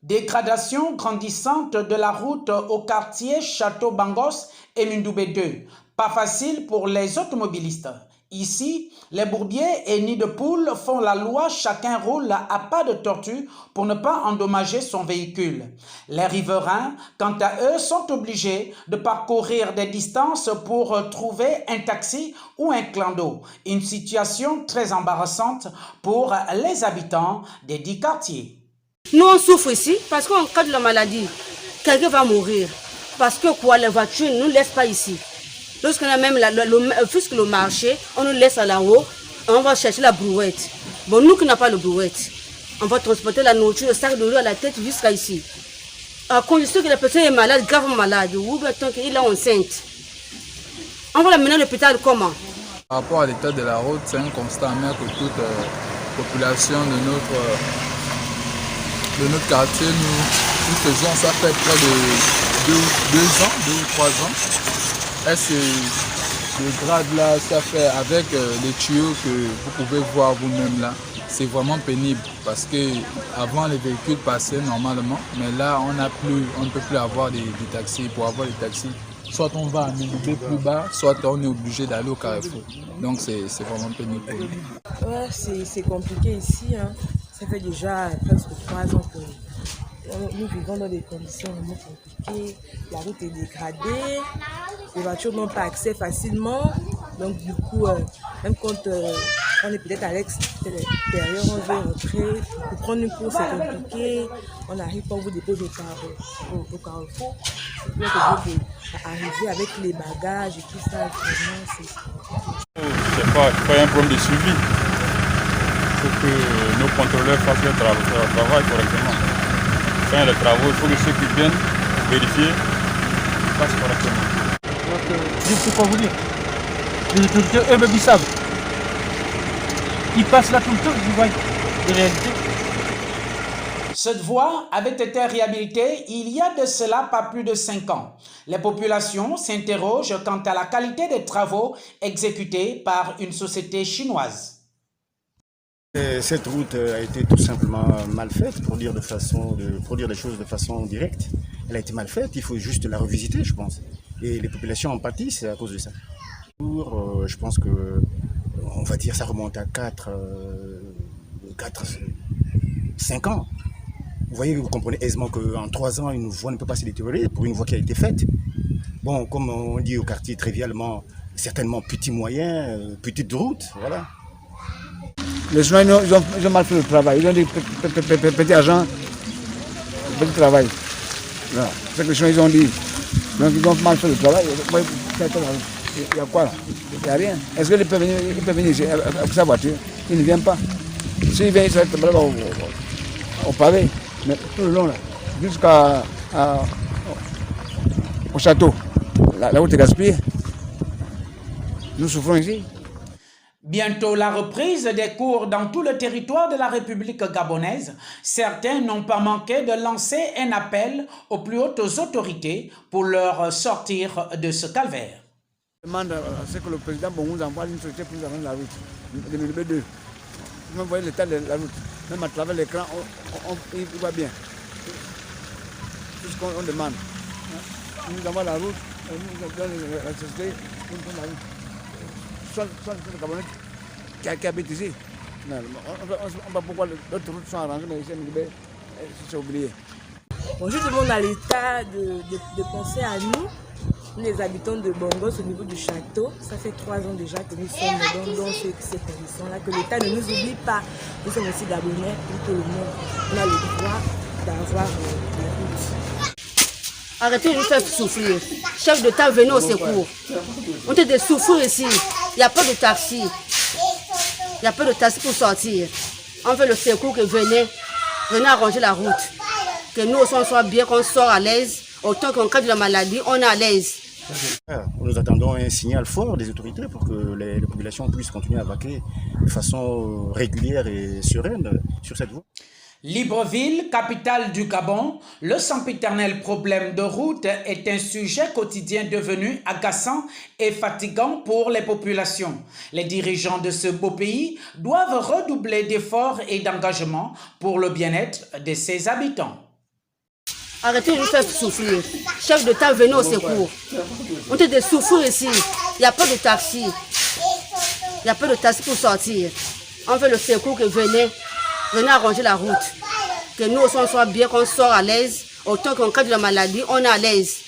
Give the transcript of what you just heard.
Dégradation grandissante de la route au quartier Château-Bangos et Mindoubé 2. Pas facile pour les automobilistes. Ici, les bourbiers et nids de poules font la loi, chacun roule à pas de tortue pour ne pas endommager son véhicule. Les riverains, quant à eux, sont obligés de parcourir des distances pour trouver un taxi ou un clando. Une situation très embarrassante pour les habitants des 10 quartiers. Nous, on souffre ici parce qu'en cas de la maladie, quelqu'un va mourir. Parce que quoi, les voitures ne nous laissent pas ici. Lorsqu'on a même puisque le marché, on nous laisse à là-haut, on va chercher la brouette. Bon, nous qui n'avons pas de brouette, on va transporter la nourriture, le sac de l'eau à la tête jusqu'à ici. À condition que la personne est malade, gravement malade, ou bien tant qu'il est enceinte. On va l'amener à l'hôpital comment? Par rapport à l'état de la route, c'est un constat amer que toute population de notre quartier, nous faisons. Ça fait près de 2 ou 3 ans. Et ce grade-là, ça fait avec les tuyaux que vous pouvez voir vous-même là. C'est vraiment pénible parce que avant les véhicules passaient normalement, mais là on ne peut plus avoir des taxis. Pour avoir des taxis, soit on va à Mindoubé plus bas, soit on est obligé d'aller au Carrefour. Donc c'est vraiment pénible pour nous. Ouais, c'est compliqué ici, hein. Ça fait déjà presque 3 ans que nous vivons dans des conditions vraiment compliquées. La route est dégradée, les voitures n'ont pas accès facilement. Donc du coup, même quand on est peut-être à l'extérieur, on veut rentrer. Pour prendre une course, c'est compliqué. On n'arrive pas, on vous dépose au Carrefour. C'est plus obligé d'arriver avec les bagages et tout ça. C'est pas un problème de suivi. Il faut que nos contrôleurs fassent leur travail correctement. Faire les travaux, il faut que ceux qui viennent vérifier fassent correctement. Donc, je sais quoi vous dire. Les autorités, eux-mêmes, ils savent. Ils passent là tout le temps, ils voient les réalités. Cette voie avait été réhabilitée il y a de cela pas plus de 5 ans. Les populations s'interrogent quant à la qualité des travaux exécutés par une société chinoise. Cette route a été tout simplement mal faite, pour dire les choses de façon directe. Elle a été mal faite, il faut juste la revisiter, je pense. Et les populations en pâtissent à cause de ça. Je pense que, on va dire, ça remonte à 5 ans. Vous voyez, vous comprenez aisément qu'en 3 ans, une voie ne peut pas se détériorer pour une voie qui a été faite. Bon, comme on dit au quartier trivialement, certainement petit moyen, petite route, voilà. Les Chinois, ils ont mal fait le travail. Ils ont dit petit agent, petit travail. Voilà. C'est ce que les Chinois ils ont dit. Donc ils ont mal fait le travail. Il y a quoi là? Il n'y a rien. Est-ce qu'il peut venir ici avec sa voiture? Il ne vient pas. S'il vient, il serait au pavé. Mais tout le long là, jusqu'au château. La route est gaspillée. Nous souffrons ici. Bientôt la reprise des cours dans tout le territoire de la République gabonaise, certains n'ont pas manqué de lancer un appel aux plus hautes autorités pour leur sortir de ce calvaire. Je demande à ce que le président nous envoie une société pour nous amener la route, de Mindoubé 2. Vous voyez l'état de la route, même à travers l'écran, il va bien. Tout ce qu'on demande. On nous envoie la route, on nous donne la société, on nous donne la route. Soit le Gabonais qui habite ici. On ne sait pas pourquoi d'autres routes sont arrangées, mais ici, c'est oublié. Bon, je demande à l'État de penser à nous, les habitants de Bangos, au niveau du château. Ça fait 3 ans déjà que nous sommes dans ces conditions-là, que l'État ne nous oublie pas. Nous sommes aussi Gabonais, pour tout le monde. On a le droit d'avoir des routes. Arrêtez de nous faire souffrir. Chef d'État, venez au secours. On est de souffrir ici. Il n'y a pas de taxi. Il n'y a pas de taxi pour sortir. On veut le secours que venez arranger la route. Que nous aussi on soit bien, qu'on sort à l'aise. Autant qu'en cas de la maladie, on est à l'aise. Nous attendons un signal fort des autorités pour que les populations puissent continuer à vaquer de façon régulière et sereine sur cette voie. Libreville, capitale du Gabon, le sempiternel problème de route est un sujet quotidien devenu agaçant et fatigant pour les populations. Les dirigeants de ce beau pays doivent redoubler d'efforts et d'engagement pour le bien-être de ses habitants. Arrêtez de nous faire souffrir. Chef d'État, venez au secours. On est de souffrir ici. Il n'y a pas de taxi. Il n'y a pas de taxi pour sortir. On veut le secours que venez arranger la route. Que nous aussi on soit bien, qu'on sort à l'aise. Autant qu'en cas de la maladie, on est à l'aise.